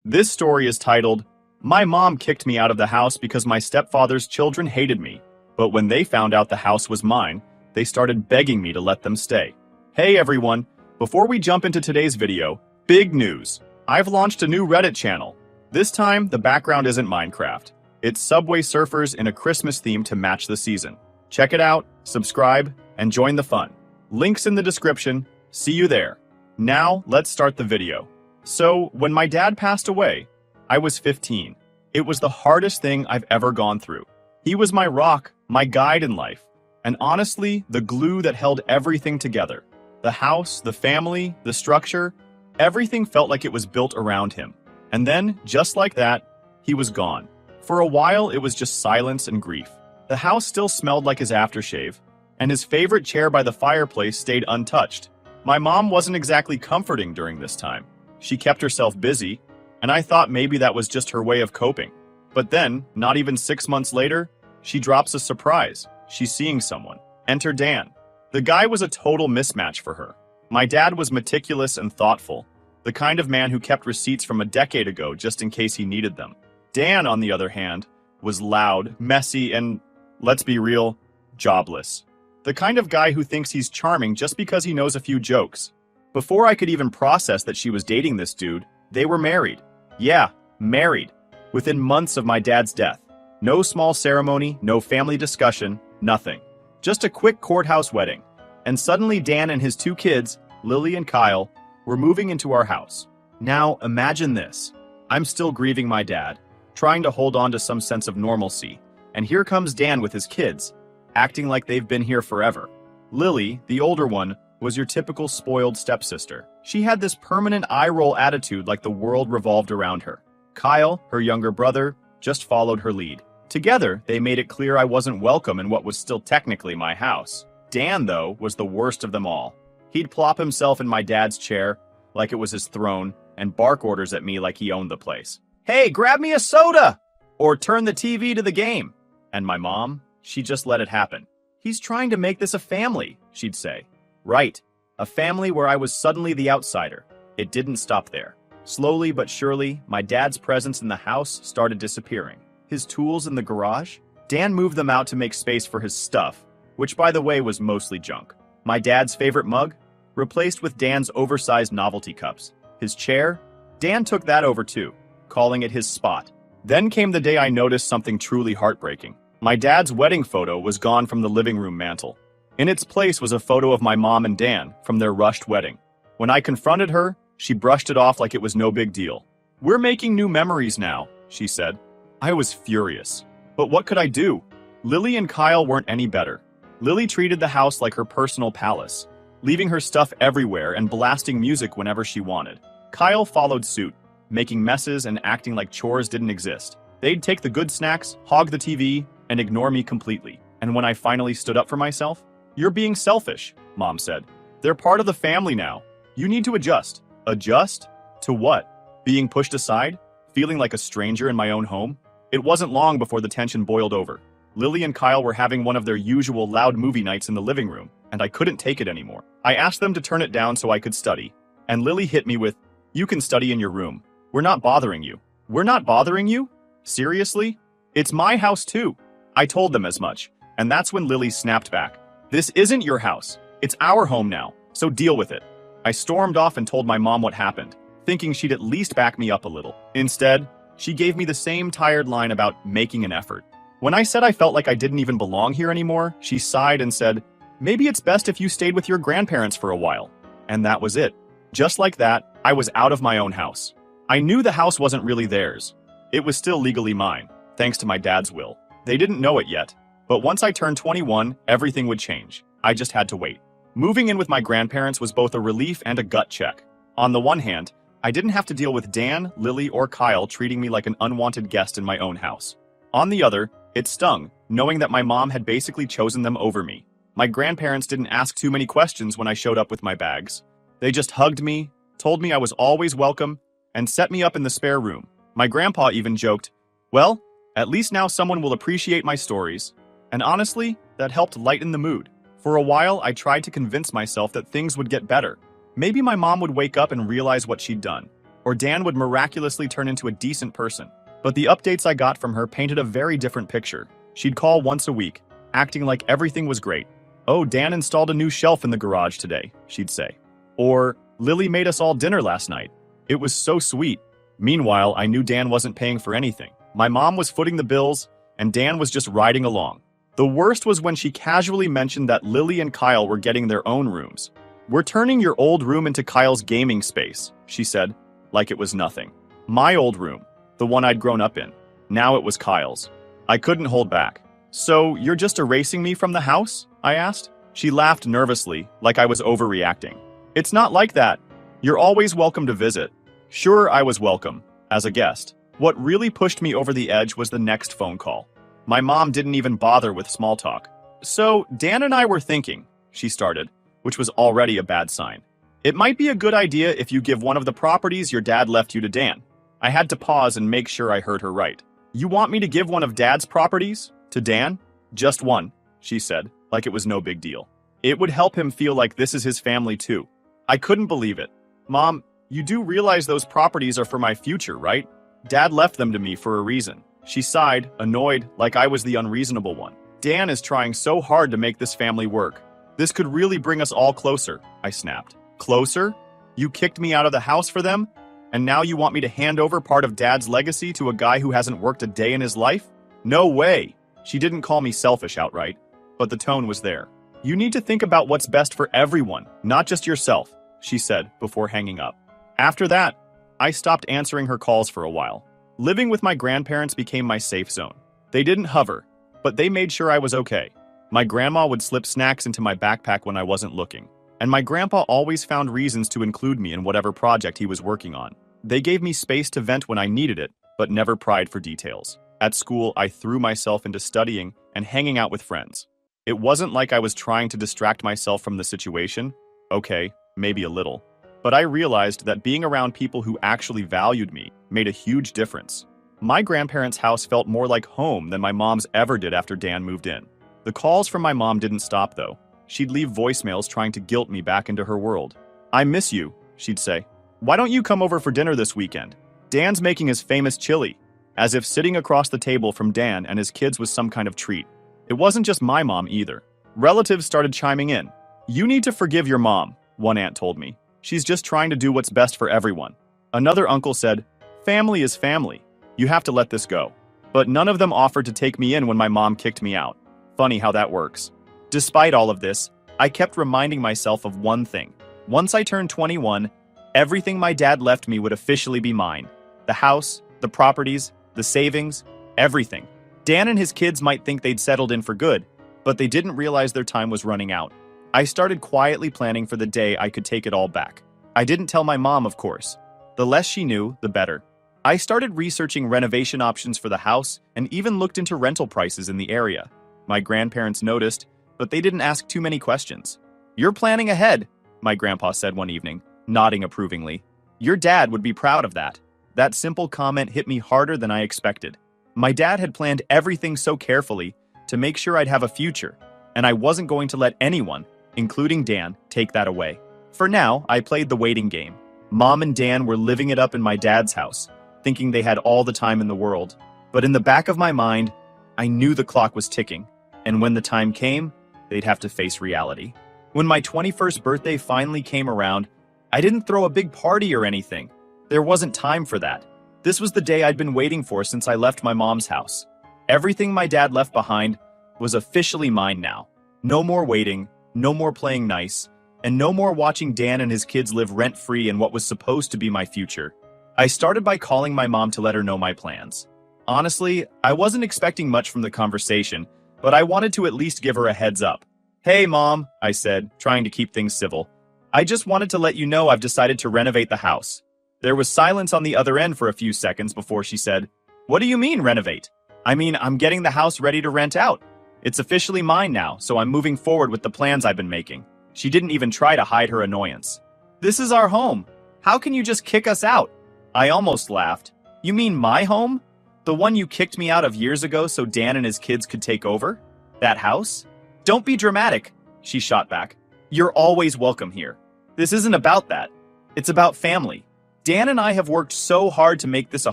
This story is titled, My Mom Kicked Me Out of the House Because My Stepfather's Children Hated Me, but when they found out the house was mine, they started begging me to let them stay. Hey everyone, before we jump into today's video, big news. I've launched a new Reddit channel. This time, the background isn't Minecraft. It's Subway Surfers in a Christmas theme to match the season. Check it out, subscribe, and join the fun. Links in the description. See you there. Now, let's start the video. So, when my dad passed away, I was 15. It was the hardest thing I've ever gone through. He was my rock, my guide in life, and honestly, the glue that held everything together. The house, the family, the structure, everything felt like it was built around him. And then, just like that, he was gone. For a while, it was just silence and grief. The house still smelled like his aftershave, and his favorite chair by the fireplace stayed untouched. My mom wasn't exactly comforting during this time. She kept herself busy, and I thought maybe that was just her way of coping. But then, not even 6 months later, she drops a surprise. She's seeing someone. Enter Dan. The guy was a total mismatch for her. My dad was meticulous and thoughtful, the kind of man who kept receipts from a decade ago just in case he needed them. Dan, on the other hand, was loud, messy, and, let's be real, jobless. The kind of guy who thinks he's charming just because he knows a few jokes. Before I could even process that she was dating this dude, they were married. Yeah, married. Within months of my dad's death. No small ceremony, no family discussion, nothing. Just a quick courthouse wedding. And suddenly Dan and his 2 kids, Lily and Kyle, were moving into our house. Now, imagine this. I'm still grieving my dad, trying to hold on to some sense of normalcy. And here comes Dan with his kids, acting like they've been here forever. Lily, the older one, was your typical spoiled stepsister. She had this permanent eye-roll attitude like the world revolved around her. Kyle, her younger brother, just followed her lead. Together, they made it clear I wasn't welcome in what was still technically my house. Dan, though, was the worst of them all. He'd plop himself in my dad's chair, like it was his throne, and bark orders at me like he owned the place. Hey, grab me a soda! Or turn the TV to the game. And my mom, she just let it happen. He's trying to make this a family, she'd say. Right, a family where I was suddenly the outsider. It didn't stop there. Slowly but surely, my dad's presence in the house started disappearing. His tools in the garage? Dan moved them out to make space for his stuff, which by the way was mostly junk. My dad's favorite mug? Replaced with Dan's oversized novelty cups. His chair? Dan took that over too, calling it his spot. Then came the day I noticed something truly heartbreaking. My dad's wedding photo was gone from the living room mantle. In its place was a photo of my mom and Dan from their rushed wedding. When I confronted her, she brushed it off like it was no big deal. We're making new memories now, she said. I was furious. But what could I do? Lily and Kyle weren't any better. Lily treated the house like her personal palace, leaving her stuff everywhere and blasting music whenever she wanted. Kyle followed suit, making messes and acting like chores didn't exist. They'd take the good snacks, hog the TV, and ignore me completely. And when I finally stood up for myself, "You're being selfish," Mom said. "They're part of the family now. You need to adjust." Adjust? To what? Being pushed aside? Feeling like a stranger in my own home? It wasn't long before the tension boiled over. Lily and Kyle were having one of their usual loud movie nights in the living room, and I couldn't take it anymore. I asked them to turn it down so I could study, and Lily hit me with, "You can study in your room. We're not bothering you." We're not bothering you? Seriously? It's my house too. I told them as much, and that's when Lily snapped back. "This isn't your house. It's our home now, so deal with it." I stormed off and told my mom what happened, thinking she'd at least back me up a little. Instead, she gave me the same tired line about making an effort. When I said I felt like I didn't even belong here anymore, she sighed and said, "Maybe it's best if you stayed with your grandparents for a while." And that was it. Just like that, I was out of my own house. I knew the house wasn't really theirs. It was still legally mine, thanks to my dad's will. They didn't know it yet, but once I turned 21, everything would change. I just had to wait. Moving in with my grandparents was both a relief and a gut check. On the one hand, I didn't have to deal with Dan, Lily, or Kyle treating me like an unwanted guest in my own house. On the other, it stung, knowing that my mom had basically chosen them over me. My grandparents didn't ask too many questions when I showed up with my bags. They just hugged me, told me I was always welcome, and set me up in the spare room. My grandpa even joked, "Well, at least now someone will appreciate my stories." And honestly, that helped lighten the mood. For a while, I tried to convince myself that things would get better. Maybe my mom would wake up and realize what she'd done. or Dan would miraculously turn into a decent person. But the updates I got from her painted a very different picture. She'd call once a week, acting like everything was great. "Oh, Dan installed a new shelf in the garage today," she'd say. Or, "Lily made us all dinner last night. It was so sweet." Meanwhile, I knew Dan wasn't paying for anything. My mom was footing the bills, and Dan was just riding along. The worst was when she casually mentioned that Lily and Kyle were getting their own rooms. "We're turning your old room into Kyle's gaming space," she said, like it was nothing. My old room, the one I'd grown up in. Now it was Kyle's. I couldn't hold back. "So, you're just erasing me from the house?" I asked. She laughed nervously, like I was overreacting. "It's not like that. You're always welcome to visit." Sure, I was welcome, as a guest. What really pushed me over the edge was the next phone call. My mom didn't even bother with small talk. "So, Dan and I were thinking," she started, which was already a bad sign. "It might be a good idea if you give one of the properties your dad left you to Dan." I had to pause and make sure I heard her right. "You want me to give one of Dad's properties to Dan?" "Just one," she said, like it was no big deal. "It would help him feel like this is his family too." I couldn't believe it. "Mom, you do realize those properties are for my future, right? Dad left them to me for a reason." She sighed, annoyed, like I was the unreasonable one. "Dan is trying so hard to make this family work. This could really bring us all closer," I snapped. "Closer? You kicked me out of the house for them? And now you want me to hand over part of Dad's legacy to a guy who hasn't worked a day in his life? No way." She didn't call me selfish outright, but the tone was there. "You need to think about what's best for everyone, not just yourself," she said before hanging up. After that, I stopped answering her calls for a while. Living with my grandparents became my safe zone. They didn't hover, but they made sure I was okay. My grandma would slip snacks into my backpack when I wasn't looking, and my grandpa always found reasons to include me in whatever project he was working on. They gave me space to vent when I needed it, but never pried for details. At school, I threw myself into studying and hanging out with friends. It wasn't like I was trying to distract myself from the situation. Okay, maybe a little. But I realized that being around people who actually valued me made a huge difference. My grandparents' house felt more like home than my mom's ever did after Dan moved in. The calls from my mom didn't stop, though. She'd leave voicemails trying to guilt me back into her world. "I miss you," she'd say. "Why don't you come over for dinner this weekend? Dan's making his famous chili," as if sitting across the table from Dan and his kids was some kind of treat. It wasn't just my mom either. Relatives started chiming in. "You need to forgive your mom," one aunt told me. "She's just trying to do what's best for everyone." Another uncle said, "Family is family. You have to let this go." But none of them offered to take me in when my mom kicked me out. Funny how that works. Despite all of this, I kept reminding myself of one thing. Once I turned 21, everything my dad left me would officially be mine. The house, the properties, the savings, everything. Dan and his kids might think they'd settled in for good, but they didn't realize their time was running out. I started quietly planning for the day I could take it all back. I didn't tell my mom, of course. The less she knew, the better. I started researching renovation options for the house and even looked into rental prices in the area. My grandparents noticed, but they didn't ask too many questions. "You're planning ahead," my grandpa said one evening, nodding approvingly. "Your dad would be proud of that." That simple comment hit me harder than I expected. My dad had planned everything so carefully to make sure I'd have a future, and I wasn't going to let anyone, including Dan, take that away. For now, I played the waiting game. Mom and Dan were living it up in my dad's house, thinking they had all the time in the world. But in the back of my mind, I knew the clock was ticking, and when the time came, they'd have to face reality. When my 21st birthday finally came around, I didn't throw a big party or anything. There wasn't time for that. This was the day I'd been waiting for since I left my mom's house. Everything my dad left behind was officially mine now. No more waiting, no more playing nice, and no more watching Dan and his kids live rent-free in what was supposed to be my future. I started by calling my mom to let her know my plans. Honestly, I wasn't expecting much from the conversation, but I wanted to at least give her a heads up. "Hey, Mom," I said, trying to keep things civil. "I just wanted to let you know I've decided to renovate the house." There was silence on the other end for a few seconds before she said, "What do you mean, renovate?" "I mean, I'm getting the house ready to rent out. It's officially mine now, so I'm moving forward with the plans I've been making." She didn't even try to hide her annoyance. "This is our home. How can you just kick us out?" I almost laughed. "You mean my home? The one you kicked me out of years ago so Dan and his kids could take over? That house? Don't be dramatic," she shot back. "You're always welcome here. This isn't about that. It's about family. Dan and I have worked so hard to make this a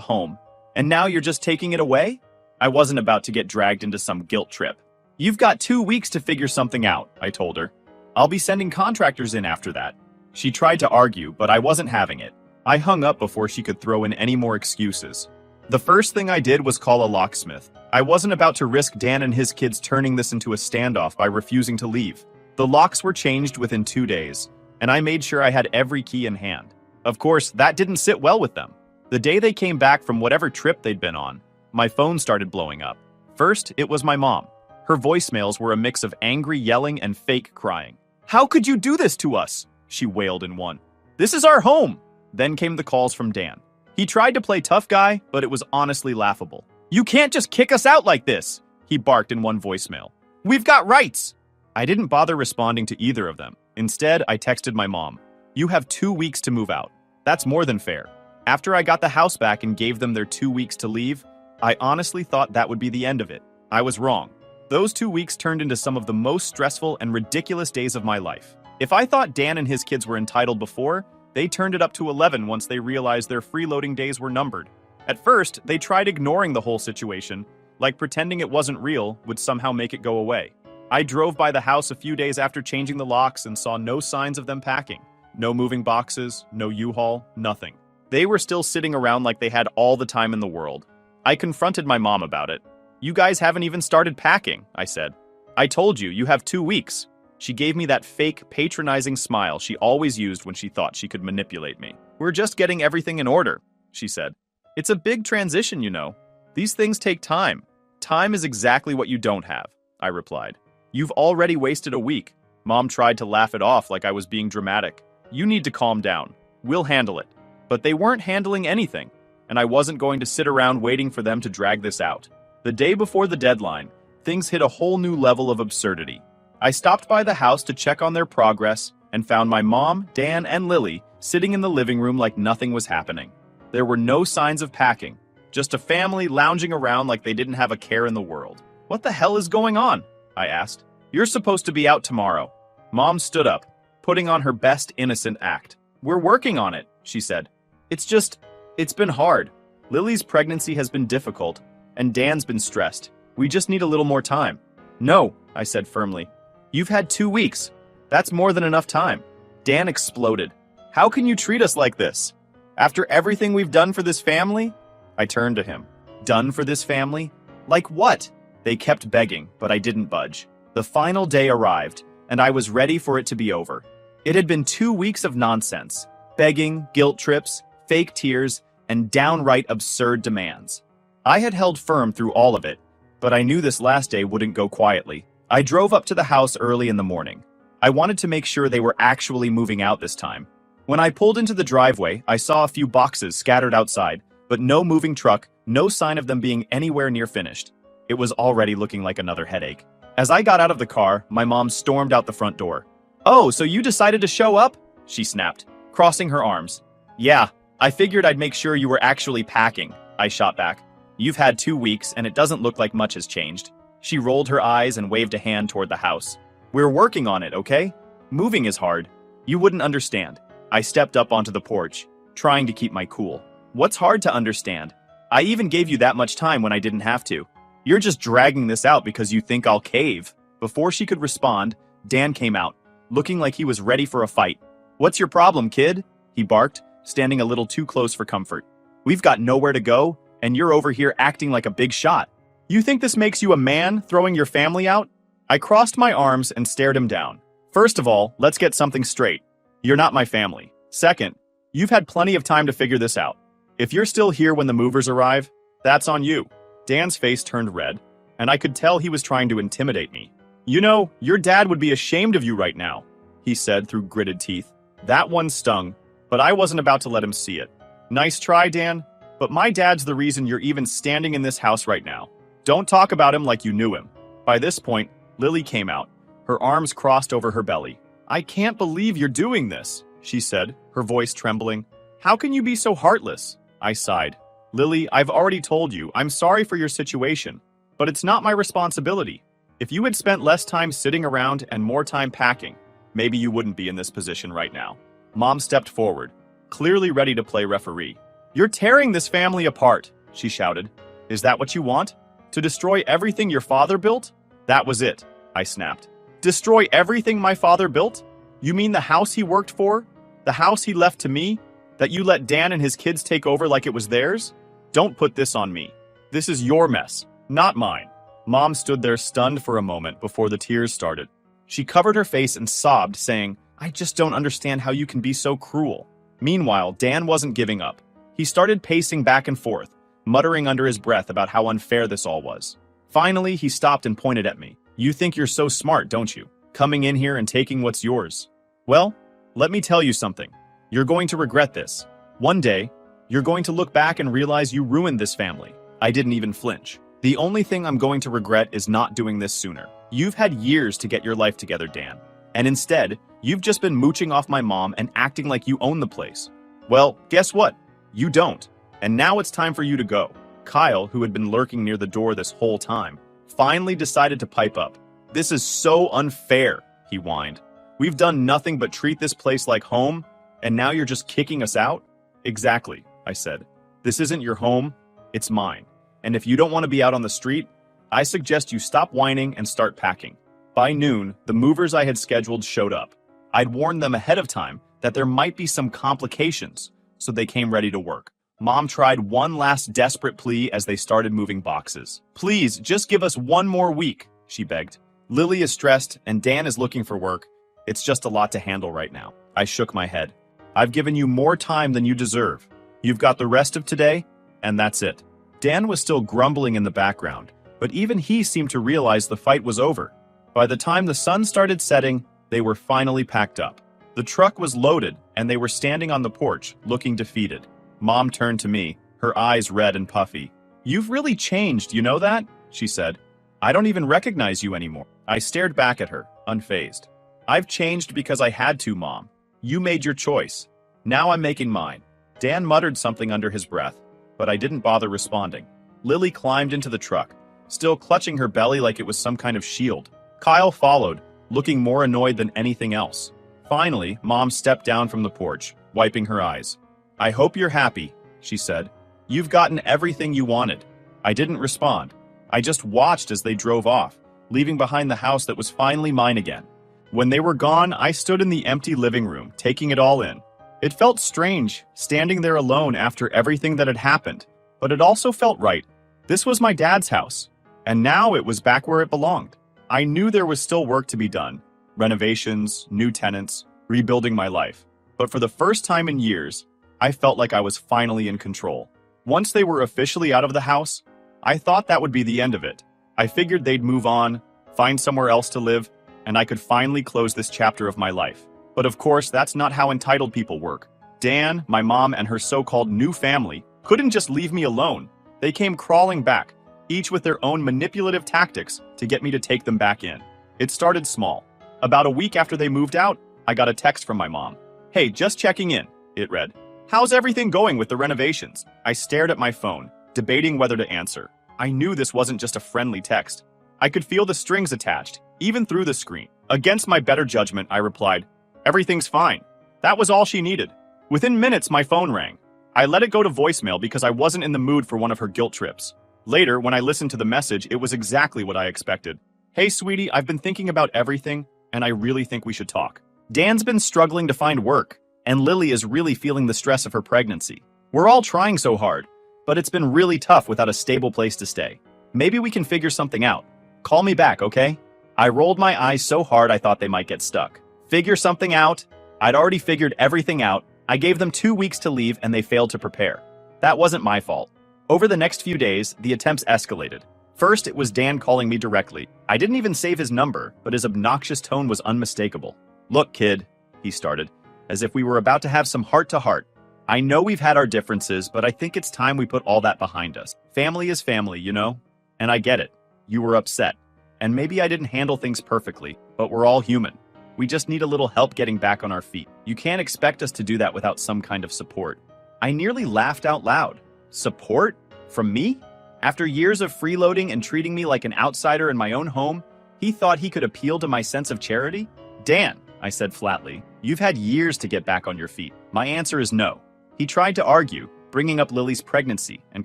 home, and now you're just taking it away? I wasn't about to get dragged into some guilt trip. You've got 2 weeks to figure something out, I told her. I'll be sending contractors in after that. She tried to argue, but I wasn't having it. I hung up before she could throw in any more excuses. The first thing I did was call a locksmith. I wasn't about to risk Dan and his kids turning this into a standoff by refusing to leave. The locks were changed within 2 days, and I made sure I had every key in hand. Of course, that didn't sit well with them. The day they came back from whatever trip they'd been on, my phone started blowing up. First, it was my mom. Her voicemails were a mix of angry yelling and fake crying. "How could you do this to us?" she wailed in one. "This is our home!" Then came the calls from Dan. He tried to play tough guy, but it was honestly laughable. "You can't just kick us out like this," he barked in one voicemail. "We've got rights!" I didn't bother responding to either of them. Instead, I texted my mom. "You have 2 weeks to move out. That's more than fair." After I got the house back and gave them their 2 weeks to leave, I honestly thought that would be the end of it. I was wrong. Those 2 weeks turned into some of the most stressful and ridiculous days of my life. If I thought Dan and his kids were entitled before, they turned it up to 11 once they realized their freeloading days were numbered. At first, they tried ignoring the whole situation, like pretending it wasn't real would somehow make it go away. I drove by the house a few days after changing the locks and saw no signs of them packing. No moving boxes, no U-Haul, nothing. They were still sitting around like they had all the time in the world. I confronted my mom about it. "You guys haven't even started packing," I said. "I told you, you have 2 weeks." She gave me that fake, patronizing smile she always used when she thought she could manipulate me. "We're just getting everything in order," she said. "It's a big transition, you know. These things take time." "Time is exactly what you don't have," I replied. "You've already wasted a week." Mom tried to laugh it off like I was being dramatic. "You need to calm down. We'll handle it." But they weren't handling anything, and I wasn't going to sit around waiting for them to drag this out. The day before the deadline, things hit a whole new level of absurdity. I stopped by the house to check on their progress and found my mom, Dan, and Lily sitting in the living room like nothing was happening. There were no signs of packing, just a family lounging around like they didn't have a care in the world. "What the hell is going on?" I asked. "You're supposed to be out tomorrow." Mom stood up, putting on her best innocent act. "We're working on it," she said. It's been hard. Lily's pregnancy has been difficult, and Dan's been stressed. We just need a little more time." "No," I said firmly. "You've had 2 weeks. That's more than enough time." Dan exploded. "How can you treat us like this? After everything we've done for this family?" I turned to him. "Done for this family? Like what?" They kept begging, but I didn't budge. The final day arrived, and I was ready for it to be over. It had been 2 weeks of nonsense. Begging, guilt trips, fake tears, and downright absurd demands. I had held firm through all of it, but I knew this last day wouldn't go quietly. I drove up to the house early in the morning. I wanted to make sure they were actually moving out this time. When I pulled into the driveway, I saw a few boxes scattered outside, but no moving truck, no sign of them being anywhere near finished. It was already looking like another headache. As I got out of the car, my mom stormed out the front door. "Oh, so you decided to show up?" she snapped, crossing her arms. "Yeah, I figured I'd make sure you were actually packing," I shot back. "You've had 2 weeks, and it doesn't look like much has changed." She rolled her eyes and waved a hand toward the house. "We're working on it, okay? Moving is hard. You wouldn't understand." I stepped up onto the porch, trying to keep my cool. "What's hard to understand? I even gave you that much time when I didn't have to. You're just dragging this out because you think I'll cave." Before she could respond, Dan came out, looking like he was ready for a fight. "What's your problem, kid?" he barked, standing a little too close for comfort. "We've got nowhere to go, and you're over here acting like a big shot. You think this makes you a man, throwing your family out?" I crossed my arms and stared him down. "First of all, let's get something straight. You're not my family. Second, you've had plenty of time to figure this out. If you're still here when the movers arrive, that's on you." Dan's face turned red, and I could tell he was trying to intimidate me. "You know, your dad would be ashamed of you right now," he said through gritted teeth. That one stung, but I wasn't about to let him see it. "Nice try, Dan, but my dad's the reason you're even standing in this house right now. Don't talk about him like you knew him." By this point, Lily came out, her arms crossed over her belly. "I can't believe you're doing this," she said, her voice trembling. "How can you be so heartless?" I sighed. "Lily, I've already told you, I'm sorry for your situation, but it's not my responsibility. If you had spent less time sitting around and more time packing, maybe you wouldn't be in this position right now." Mom stepped forward. clearly ready to play referee. "You're tearing this family apart," she shouted. "Is that what you want? To destroy everything your father built?" "That was it," I snapped. "Destroy everything my father built? You mean the house he worked for? The house he left to me? That you let Dan and his kids take over like it was theirs? Don't put this on me. This is your mess, not mine." Mom stood there stunned for a moment before the tears started. She covered her face and sobbed, saying, "I just don't understand how you can be so cruel." Meanwhile, Dan wasn't giving up. He started pacing back and forth, muttering under his breath about how unfair this all was. Finally, he stopped and pointed at me. "You think you're so smart, don't you? Coming in here and taking what's yours. Well, let me tell you something. You're going to regret this. One day, you're going to look back and realize you ruined this family." I didn't even flinch. "The only thing I'm going to regret is not doing this sooner. You've had years to get your life together, Dan. And instead, you've just been mooching off my mom and acting like you own the place. Well, guess what? You don't. And now it's time for you to go." Kyle, who had been lurking near the door this whole time, finally decided to pipe up. "This is so unfair," he whined. "We've done nothing but treat this place like home, and now you're just kicking us out?" "Exactly," I said. "This isn't your home, it's mine. And if you don't want to be out on the street, I suggest you stop whining and start packing." By noon, the movers I had scheduled showed up. I'd warned them ahead of time that there might be some complications, so they came ready to work. Mom tried one last desperate plea as they started moving boxes. "Please, just give us one more week," she begged. "Lily is stressed and Dan is looking for work. It's just a lot to handle right now." I shook my head. "I've given you more time than you deserve. You've got the rest of today, and that's it." Dan was still grumbling in the background, but even he seemed to realize the fight was over. By the time the sun started setting, they were finally packed up. The truck was loaded, and they were standing on the porch, looking defeated. Mom turned to me, her eyes red and puffy. "You've really changed, you know that?" she said. "I don't even recognize you anymore." I stared back at her, unfazed. "I've changed because I had to, Mom. You made your choice. Now I'm making mine." Dan muttered something under his breath, but I didn't bother responding. Lily climbed into the truck, still clutching her belly like it was some kind of shield. Kyle followed, looking more annoyed than anything else. Finally, Mom stepped down from the porch, wiping her eyes. "I hope you're happy," she said. "You've gotten everything you wanted." I didn't respond. I just watched as they drove off, leaving behind the house that was finally mine again. When they were gone, I stood in the empty living room, taking it all in. It felt strange, standing there alone after everything that had happened, but it also felt right. This was my dad's house, and now it was back where it belonged. I knew there was still work to be done. Renovations, new tenants, rebuilding my life. But for the first time in years, I felt like I was finally in control. Once they were officially out of the house, I thought that would be the end of it. I figured they'd move on, find somewhere else to live, and I could finally close this chapter of my life. But of course, that's not how entitled people work. Dan, my mom, and her so-called new family couldn't just leave me alone. They came crawling back, each with their own manipulative tactics to get me to take them back in. It started small. About a week after they moved out, I got a text from my mom. "Hey, just checking in," it read. "How's everything going with the renovations?" I stared at my phone, debating whether to answer. I knew this wasn't just a friendly text. I could feel the strings attached, even through the screen. Against my better judgment, I replied, "Everything's fine." That was all she needed. Within minutes, my phone rang. I let it go to voicemail because I wasn't in the mood for one of her guilt trips. Later, when I listened to the message, it was exactly what I expected. "Hey, sweetie, I've been thinking about everything, and I really think we should talk. Dan's been struggling to find work, and Lily is really feeling the stress of her pregnancy. We're all trying so hard, but it's been really tough without a stable place to stay. Maybe we can figure something out. Call me back, okay?" I rolled my eyes so hard I thought they might get stuck. Figure something out? I'd already figured everything out. I gave them 2 weeks to leave and they failed to prepare. That wasn't my fault. Over the next few days, the attempts escalated. First, it was Dan calling me directly. I didn't even save his number, but his obnoxious tone was unmistakable. "Look, kid," he started, as if we were about to have some heart-to-heart. "I know we've had our differences, but I think it's time we put all that behind us. Family is family, you know? And I get it. You were upset. And maybe I didn't handle things perfectly, but we're all human. We just need a little help getting back on our feet. You can't expect us to do that without some kind of support." I nearly laughed out loud. Support? From me? After years of freeloading and treating me like an outsider in my own home, he thought he could appeal to my sense of charity? "Dan," I said flatly, "you've had years to get back on your feet. My answer is no. He tried to argue, bringing up Lily's pregnancy and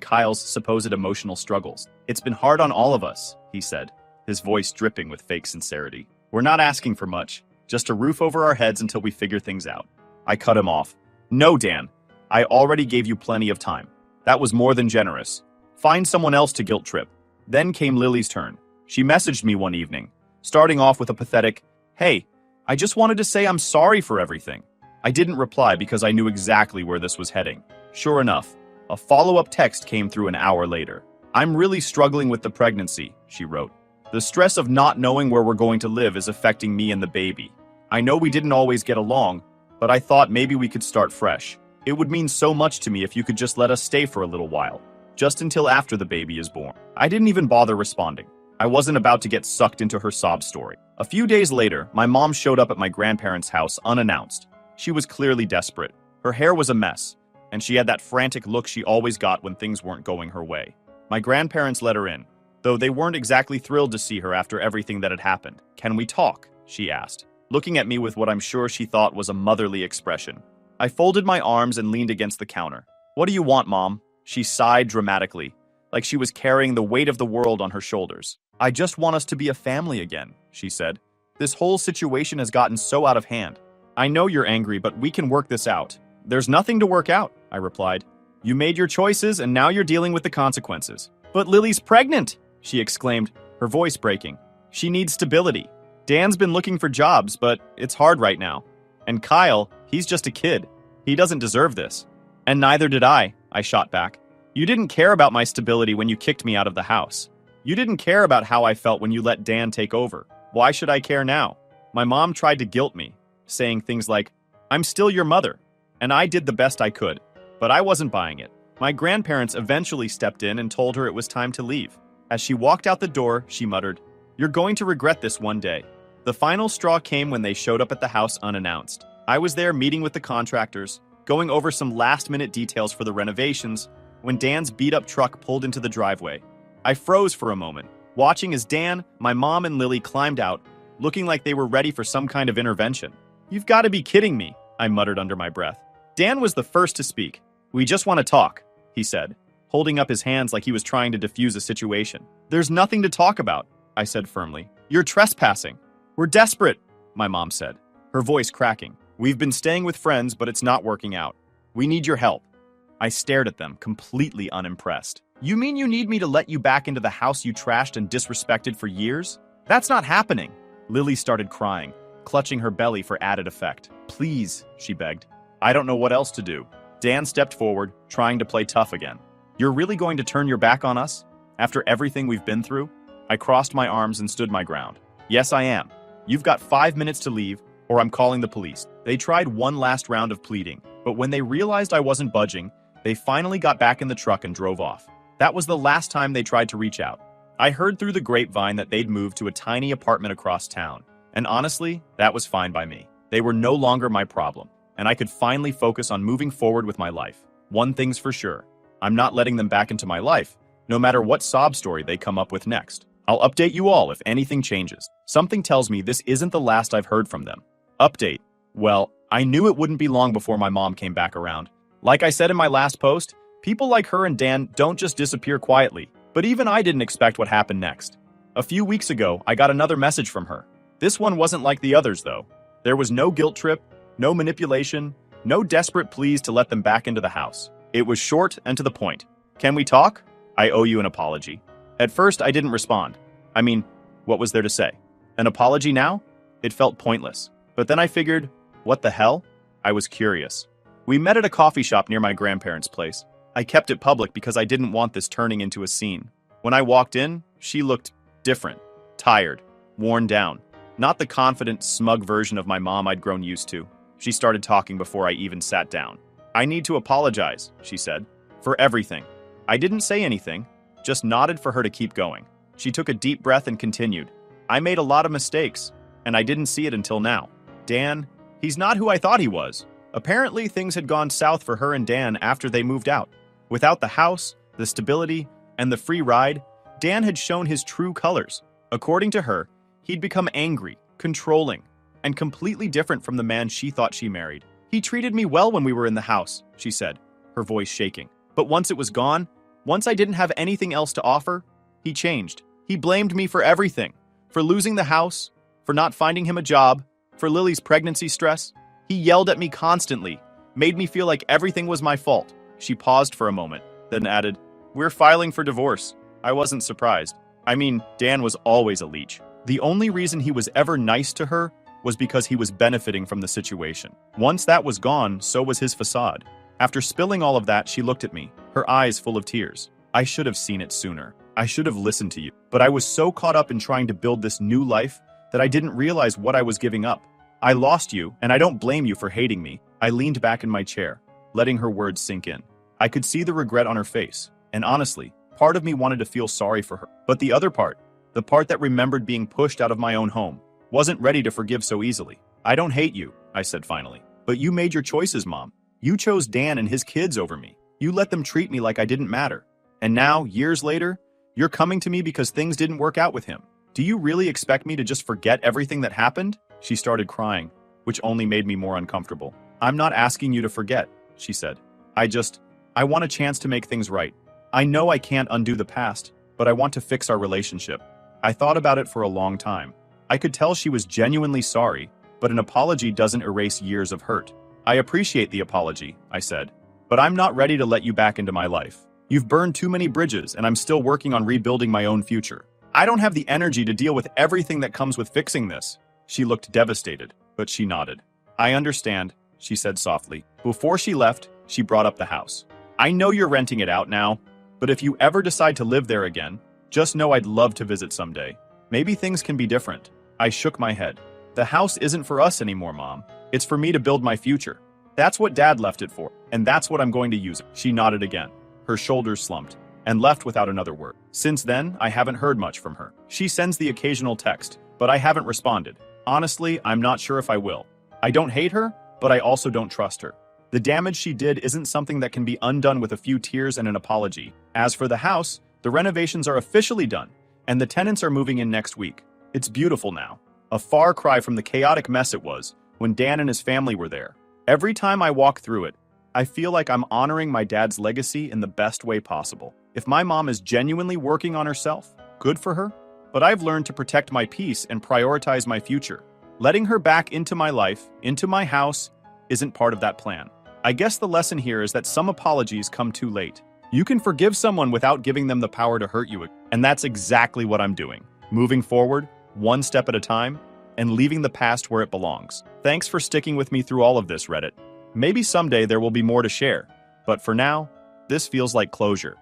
Kyle's supposed emotional struggles. It's been hard on all of us, he said, his voice dripping with fake sincerity. We're not asking for much, just a roof over our heads until we figure things out. I cut him off. No, Dan. I already gave you plenty of time. That was more than generous. Find someone else to guilt trip. Then came Lily's turn. She messaged me one evening, starting off with a pathetic, "Hey, I just wanted to say I'm sorry for everything." I didn't reply because I knew exactly where this was heading. Sure enough, a follow-up text came through an hour later. "I'm really struggling with the pregnancy," she wrote. "The stress of not knowing where we're going to live is affecting me and the baby. I know we didn't always get along, but I thought maybe we could start fresh. It would mean so much to me if you could just let us stay for a little while, just until after the baby is born." I didn't even bother responding. I wasn't about to get sucked into her sob story. A few days later, my mom showed up at my grandparents' house unannounced. She was clearly desperate. Her hair was a mess, and she had that frantic look she always got when things weren't going her way. My grandparents let her in, though they weren't exactly thrilled to see her after everything that had happened. "Can we talk?" she asked, looking at me with what I'm sure she thought was a motherly expression. I folded my arms and leaned against the counter. "What do you want, Mom?" She sighed dramatically, like she was carrying the weight of the world on her shoulders. "I just want us to be a family again," she said. "This whole situation has gotten so out of hand. I know you're angry, but we can work this out." "There's nothing to work out," I replied. "You made your choices, and now you're dealing with the consequences." "But Lily's pregnant!" she exclaimed, her voice breaking. "She needs stability. Dan's been looking for jobs, but it's hard right now. And Kyle, he's just a kid. He doesn't deserve this." "And neither did I shot back. "You didn't care about my stability when you kicked me out of the house. You didn't care about how I felt when you let Dan take over. Why should I care now?" My mom tried to guilt me, saying things like, "I'm still your mother." And I did the best I could, but I wasn't buying it. My grandparents eventually stepped in and told her it was time to leave. As she walked out the door, she muttered, "You're going to regret this one day." The final straw came when they showed up at the house unannounced. I was there meeting with the contractors, going over some last-minute details for the renovations, when Dan's beat-up truck pulled into the driveway. I froze for a moment, watching as Dan, my mom, and Lily climbed out, looking like they were ready for some kind of intervention. "You've got to be kidding me," I muttered under my breath. Dan was the first to speak. "We just want to talk," he said, holding up his hands like he was trying to defuse a situation. "There's nothing to talk about," I said firmly. "You're trespassing." "We're desperate," my mom said, her voice cracking. "We've been staying with friends, but it's not working out. We need your help." I stared at them, completely unimpressed. "You mean you need me to let you back into the house you trashed and disrespected for years? That's not happening." Lily started crying, clutching her belly for added effect. "Please," she begged. "I don't know what else to do." Dan stepped forward, trying to play tough again. "You're really going to turn your back on us? After everything we've been through?" I crossed my arms and stood my ground. "Yes, I am. You've got 5 minutes to leave, or I'm calling the police." They tried one last round of pleading, but when they realized I wasn't budging, they finally got back in the truck and drove off. That was the last time they tried to reach out. I heard through the grapevine that they'd moved to a tiny apartment across town, and honestly, that was fine by me. They were no longer my problem, and I could finally focus on moving forward with my life. One thing's for sure, I'm not letting them back into my life, no matter what sob story they come up with next. I'll update you all if anything changes. Something tells me this isn't the last I've heard from them. Update. Well, I knew it wouldn't be long before my mom came back around. Like I said in my last post, people like her and Dan don't just disappear quietly, but even I didn't expect what happened next. A few weeks ago, I got another message from her. This one wasn't like the others, though. There was no guilt trip, no manipulation, no desperate pleas to let them back into the house. It was short and to the point. "Can we talk? I owe you an apology." At first, I didn't respond. I mean, what was there to say? An apology now? It felt pointless. But then I figured, what the hell? I was curious. We met at a coffee shop near my grandparents' place. I kept it public because I didn't want this turning into a scene. When I walked in, she looked different, tired, worn down. Not the confident, smug version of my mom I'd grown used to. She started talking before I even sat down. "I need to apologize," she said, "for everything." I didn't say anything, just nodded for her to keep going. She took a deep breath and continued. "I made a lot of mistakes, and I didn't see it until now. Dan, he's not who I thought he was." Apparently, things had gone south for her and Dan after they moved out. Without the house, the stability, and the free ride, Dan had shown his true colors. According to her, he'd become angry, controlling, and completely different from the man she thought she married. He treated me well when we were in the house, she said, her voice shaking. But once it was gone, once I didn't have anything else to offer, he changed. He blamed me for everything. For losing the house, for not finding him a job, for Lily's pregnancy stress. He yelled at me constantly, made me feel like everything was my fault. She paused for a moment, then added, "We're filing for divorce." I wasn't surprised. I mean, Dan was always a leech. The only reason he was ever nice to her was because he was benefiting from the situation. Once that was gone, so was his facade. After spilling all of that, she looked at me, her eyes full of tears. I should have seen it sooner. I should have listened to you. But I was so caught up in trying to build this new life that I didn't realize what I was giving up. I lost you, and I don't blame you for hating me. I leaned back in my chair, letting her words sink in. I could see the regret on her face, and honestly, part of me wanted to feel sorry for her. But the other part, the part that remembered being pushed out of my own home, wasn't ready to forgive so easily. I don't hate you, I said finally. But you made your choices, Mom. You chose Dan and his kids over me. You let them treat me like I didn't matter. And now, years later, you're coming to me because things didn't work out with him. Do you really expect me to just forget everything that happened? She started crying, which only made me more uncomfortable. I'm not asking you to forget, she said. I want a chance to make things right. I know I can't undo the past, but I want to fix our relationship. I thought about it for a long time. I could tell she was genuinely sorry, but an apology doesn't erase years of hurt. I appreciate the apology, I said, but I'm not ready to let you back into my life. You've burned too many bridges, and I'm still working on rebuilding my own future. I don't have the energy to deal with everything that comes with fixing this. She looked devastated, but she nodded. I understand, she said softly. Before she left, she brought up the house. I know you're renting it out now, but if you ever decide to live there again, just know I'd love to visit someday. Maybe things can be different. I shook my head. The house isn't for us anymore, Mom. It's for me to build my future. That's what Dad left it for, and that's what I'm going to use it. She nodded again. Her shoulders slumped, and left without another word. Since then, I haven't heard much from her. She sends the occasional text, but I haven't responded. Honestly, I'm not sure if I will. I don't hate her, but I also don't trust her. The damage she did isn't something that can be undone with a few tears and an apology. As for the house, the renovations are officially done, and the tenants are moving in next week. It's beautiful now. A far cry from the chaotic mess it was when Dan and his family were there. Every time I walk through it, I feel like I'm honoring my dad's legacy in the best way possible. If my mom is genuinely working on herself, good for her. But I've learned to protect my peace and prioritize my future. Letting her back into my life, into my house, isn't part of that plan. I guess the lesson here is that some apologies come too late. You can forgive someone without giving them the power to hurt you, and that's exactly what I'm doing. Moving forward, one step at a time, and leaving the past where it belongs. Thanks for sticking with me through all of this, Reddit. Maybe someday there will be more to share, but for now, this feels like closure.